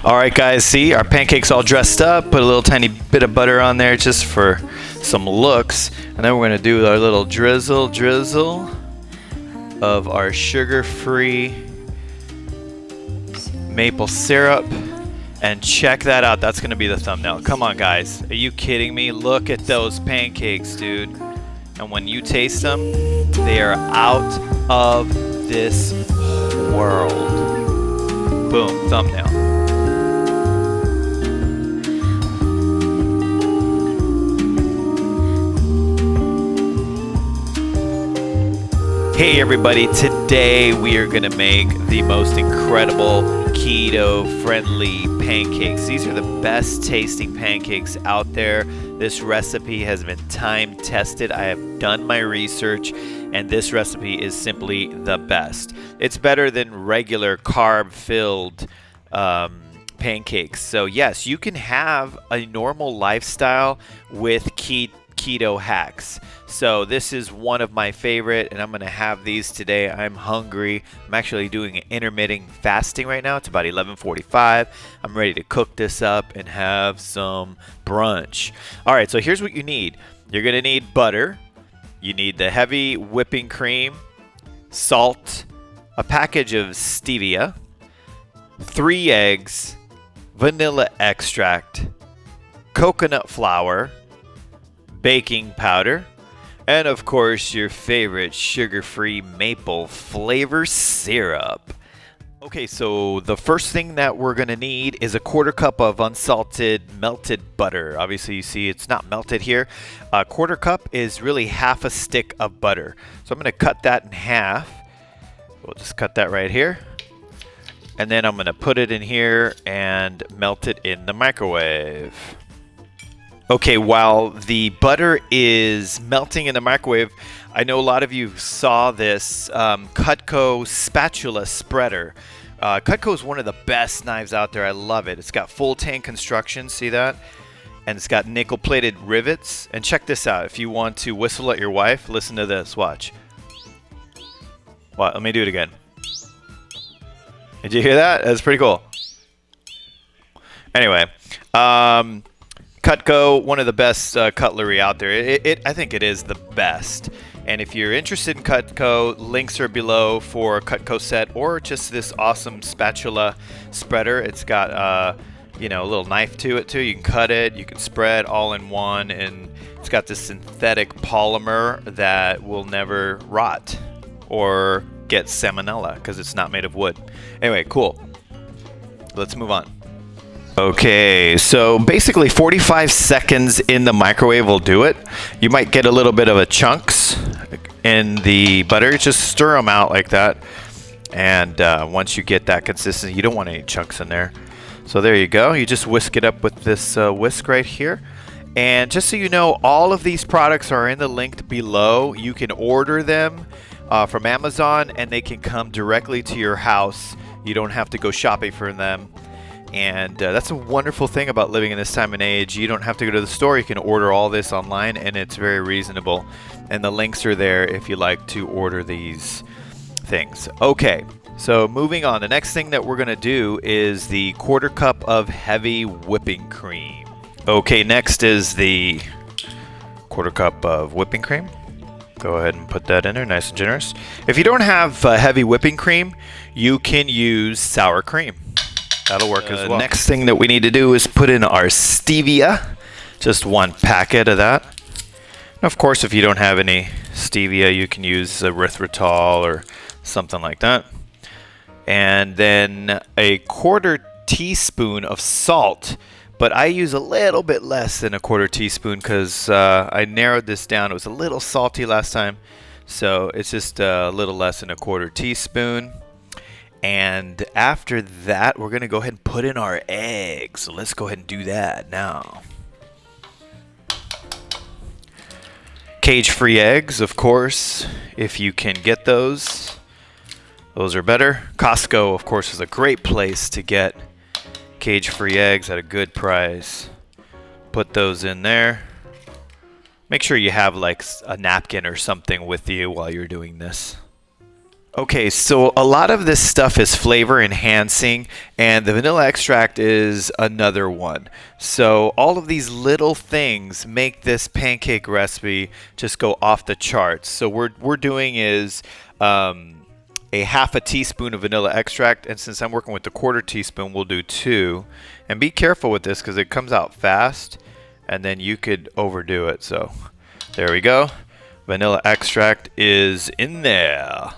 All right, guys, see, our pancakes all dressed up. Put a little tiny bit of butter on there just for some looks. And then we're going to do our little drizzle of our sugar-free maple syrup. And check that out. That's going to be the thumbnail. Come on, guys. Are you kidding me? Look at those pancakes, dude. And when you taste them, they are out of this world. Boom, thumbnail. Hey everybody, today we are going to make the most incredible keto-friendly pancakes. These are the best tasting pancakes out there. This recipe has been time tested. I have done my research and this recipe is simply the best. It's better than regular carb-filled pancakes. So yes, you can have a normal lifestyle with keto hacks. So this is one of my favorite and I'm going to have these today. I'm hungry. I'm actually doing intermittent fasting right now. It's about 11:45. I'm ready to cook this up and have some brunch. All right, so here's what you need. You're going to need butter. You need the heavy whipping cream, salt, a package of stevia, 3 eggs, vanilla extract, coconut flour, baking powder, and of course your favorite sugar-free maple flavor syrup. Okay, so the first thing that we're going to need is a 1/4 cup of unsalted melted butter. Obviously you see it's not melted here. A 1/4 cup is really half a stick of butter. So I'm going to cut that in half. We'll just cut that right here. And then I'm going to put it in here and melt it in the microwave. Okay, while the butter is melting in the microwave, I know a lot of you saw this Cutco spatula spreader. Cutco is one of the best knives out there. I love it. It's got full tang construction, see that? And it's got nickel-plated rivets. And check this out. If you want to whistle at your wife, listen to this. Watch. What? Let me do it again. Did you hear that? That's pretty cool. Anyway, Cutco, one of the best cutlery out there. I think it is the best. And if you're interested in Cutco, links are below for a Cutco set or just this awesome spatula spreader. It's got a little knife to it too. You can cut it, you can spread all in one, and it's got this synthetic polymer that will never rot or get salmonella because it's not made of wood. Anyway, cool. Let's move on. Okay, so basically 45 seconds in the microwave will do it. You might get a little bit of a chunks in the butter. Just stir them out like that. And once you get that consistency, you don't want any chunks in there. So there you go. You just whisk it up with this whisk right here. And just so you know, all of these products are in the link below. You can order them from Amazon and they can come directly to your house. You don't have to go shopping for them. And that's a wonderful thing about living in this time and age. You don't have to go to the store. You can order all this online and it's very reasonable. And the links are there if you like to order these things. Okay, so moving on. The next thing that we're going to do is the 1/4 cup of heavy whipping cream. Okay, next is the 1/4 cup of whipping cream. Go ahead and put that in there, nice and generous. If you don't have heavy whipping cream, you can use sour cream. That'll work as well. Next thing that we need to do is put in our stevia. Just 1 packet of that. And of course, if you don't have any stevia, you can use erythritol or something like that. And then a 1/4 teaspoon of salt. But I use a little bit less than a 1/4 teaspoon because I narrowed this down. It was a little salty last time. So it's just a little less than a 1/4 teaspoon. And after that, we're going to go ahead and put in our eggs. So let's go ahead and do that now. Cage-free eggs, of course, if you can get those. Those are better. Costco, of course, is a great place to get cage-free eggs at a good price. Put those in there. Make sure you have like a napkin or something with you while you're doing this. Okay, so a lot of this stuff is flavor enhancing, and the vanilla extract is another one. So all of these little things make this pancake recipe just go off the charts. So we're doing is a half a teaspoon of vanilla extract, and since I'm working with the quarter teaspoon, we'll do 2. And be careful with this because it comes out fast, and then you could overdo it. So there we go. Vanilla extract is in there.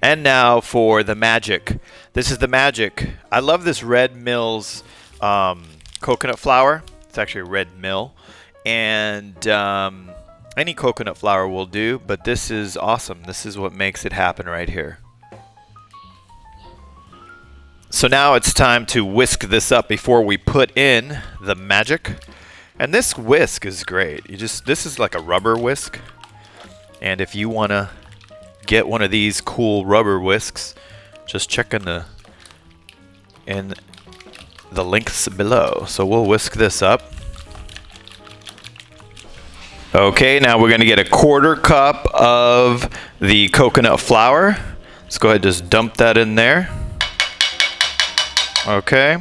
And now for the magic. This is the magic. I love this Red Mill's coconut flour. It's actually a Red Mill. And any coconut flour will do, but this is awesome. This is what makes it happen right here. So now it's time to whisk this up before we put in the magic. And this whisk is great. This is like a rubber whisk. And if you want to get one of these cool rubber whisks, just check in the links below. So we'll whisk this up. Okay, now we're going to get a 1/4 cup of the coconut flour. Let's go ahead and just dump that in there. Okay,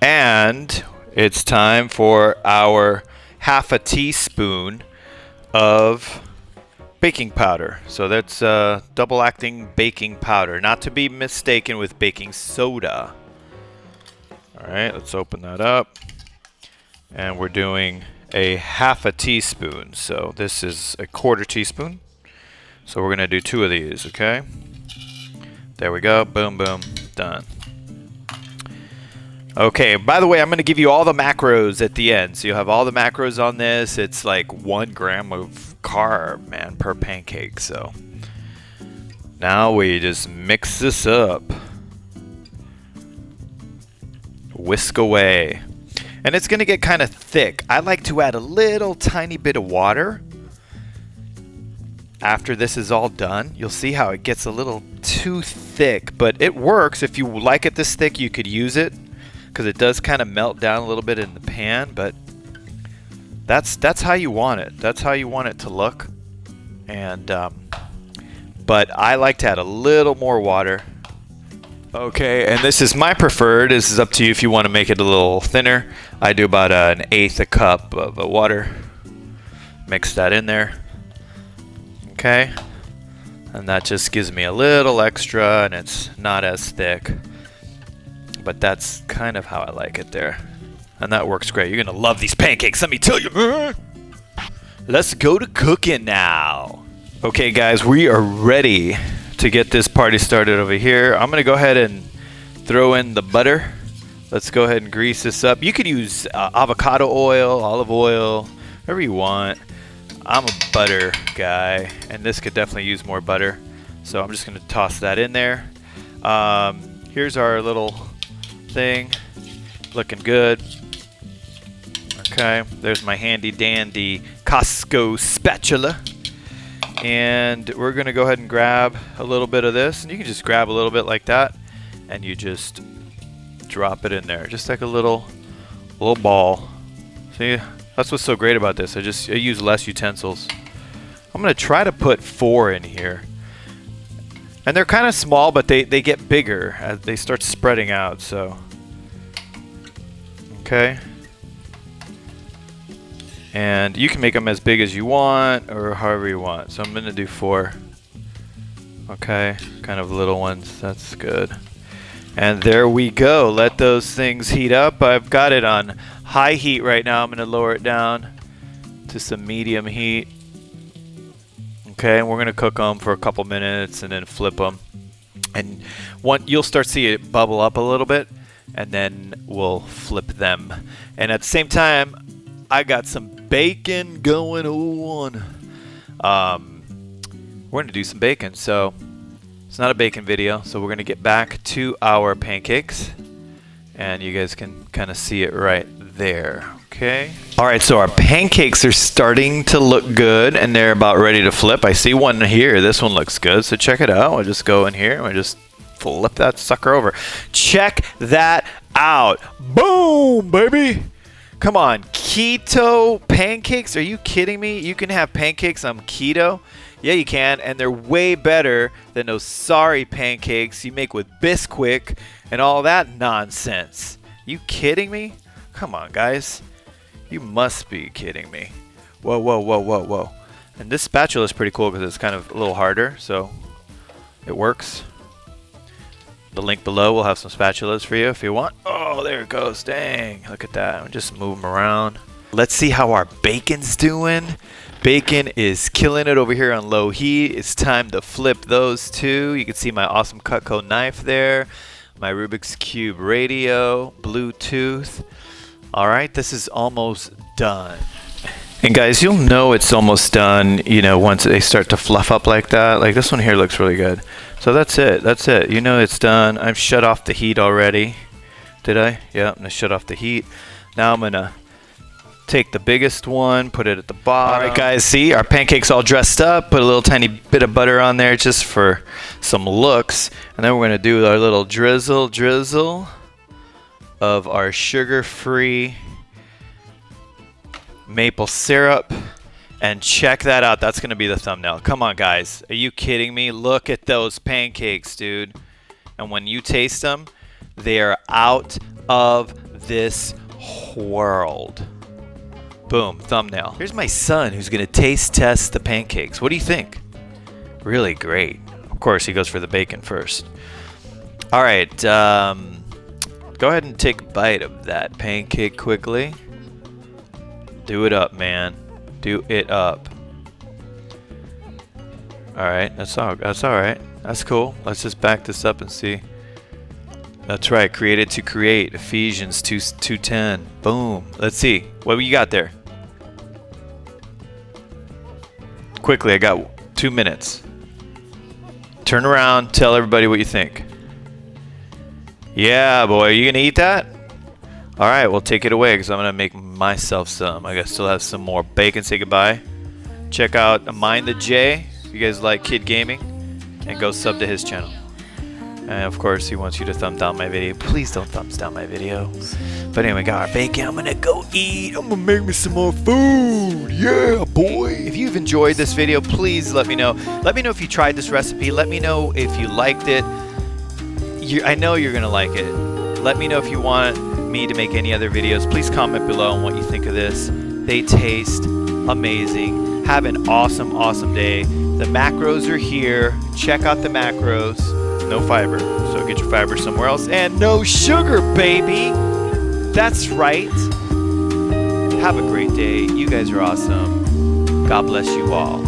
and it's time for our half a teaspoon of baking powder. So that's double acting baking powder, not to be mistaken with baking soda. All right, let's open that up. And we're doing a half a teaspoon. So this is a 1/4 teaspoon. So we're gonna do 2 of these, okay? There we go, boom, boom, done. Okay, by the way, I'm gonna give you all the macros at the end. So you'll have all the macros on this. It's like 1 gram of carb, man, per pancake. So now we just mix this up. Whisk away. And it's going to get kind of thick. I like to add a little tiny bit of water. After this is all done, you'll see how it gets a little too thick, but it works. If you like it this thick, you could use it because it does kind of melt down a little bit in the pan, but that's how you want it. That's how you want it to look. And but I like to add a little more water. Okay, and this is my preferred. This is up to you if you want to make it a little thinner. I do about 1/8 a cup of water. Mix that in there. Okay, and that just gives me a little extra, and it's not as thick. But that's kind of how I like it there. And that works great. You're going to love these pancakes, let me tell you. Let's go to cooking now. Okay, guys, we are ready to get this party started over here. I'm going to go ahead and throw in the butter. Let's go ahead and grease this up. You could use avocado oil, olive oil, whatever you want. I'm a butter guy, and this could definitely use more butter. So I'm just going to toss that in there. Here's our little thing. Looking good. Okay, there's my handy dandy Costco spatula. And we're going to go ahead and grab a little bit of this. And you can just grab a little bit like that. And you just drop it in there. Just like a little ball. See, that's what's so great about this. I use less utensils. I'm going to try to put 4 in here. And they're kind of small, but they get bigger as they start spreading out. So, okay. And you can make them as big as you want or however you want. So I'm going to do 4. Okay, kind of little ones. That's good. And there we go. Let those things heat up. I've got it on high heat right now. I'm going to lower it down to some medium heat. Okay, and we're going to cook them for a couple minutes and then flip them. And you'll start seeing it bubble up a little bit, and then we'll flip them. And at the same time, I got some bacon going on. We're going to do some bacon. So it's not a bacon video, so we're going to get back to our pancakes. And you guys can kind of see it right there. Okay. All right, so our pancakes are starting to look good, and they're about ready to flip. I see one here. This one looks good, so check it out. We'll just go in here and we'll just flip that sucker over. Check that out. Boom, baby. Come on, keto pancakes? Are you kidding me? You can have pancakes on keto. Yeah, you can, and they're way better than those sorry pancakes you make with Bisquick and all that nonsense. You kidding me? Come on, guys. You must be kidding me. Whoa, whoa, whoa, whoa, whoa. And this spatula is pretty cool because it's kind of a little harder, so it works. The link below will have some spatulas for you if you want. Oh, there it goes. Dang, look at that. I'm just move them around. Let's see how our bacon's doing. Bacon is killing it over here on low heat. It's time to flip those two. You can see my awesome Cutco knife there. My Rubik's Cube radio, Bluetooth. All right, this is almost done. And guys, you'll know it's almost done, you know, once they start to fluff up like that. Like this one here looks really good. So that's it. That's it. You know it's done. I've shut off the heat already. Did I? Yeah, I'm gonna shut off the heat. Now I'm gonna take the biggest one, put it at the bottom. All right, guys, see our pancakes all dressed up. Put a little tiny bit of butter on there just for some looks. And then we're gonna do our little drizzle of our sugar-free maple syrup. And check that out. That's gonna be the thumbnail. Come on, guys. Are you kidding me? Look at those pancakes, dude. And when you taste them, they are out of this world. Boom, thumbnail. Here's my son who's gonna taste test the pancakes. What do you think? Really great. Of course, he goes for the bacon first. All right, go ahead and take a bite of that pancake quickly. Do it up, man. Do it up. All right, that's all right. That's cool. Let's just back this up and see. That's right, created to create, Ephesians 2:10. Boom. Let's see. What you got there? Quickly, I got 2 minutes. Turn around, tell everybody what you think. Yeah, boy, are you gonna eat that? All right, well, take it away because I'm gonna make myself some. I gotta still have some more bacon. Say goodbye. Check out Mind the J if you guys like kid gaming, and go sub to his channel. And of course, he wants you to thumb down my video. Please don't thumbs down my video. But anyway, got our bacon. I'm gonna go eat. I'm gonna make me some more food. Yeah, boy. If you've enjoyed this video, please let me know. Let me know if you tried this recipe. Let me know if you liked it. I know you're gonna like it. Let me know if you want me to make any other videos. Please comment below on what you think of this. They taste amazing. Have an awesome, awesome day. The macros are here. Check out the macros. No fiber, so get your fiber somewhere else. And no sugar, baby! That's right. Have a great day. You guys are awesome. God bless you all.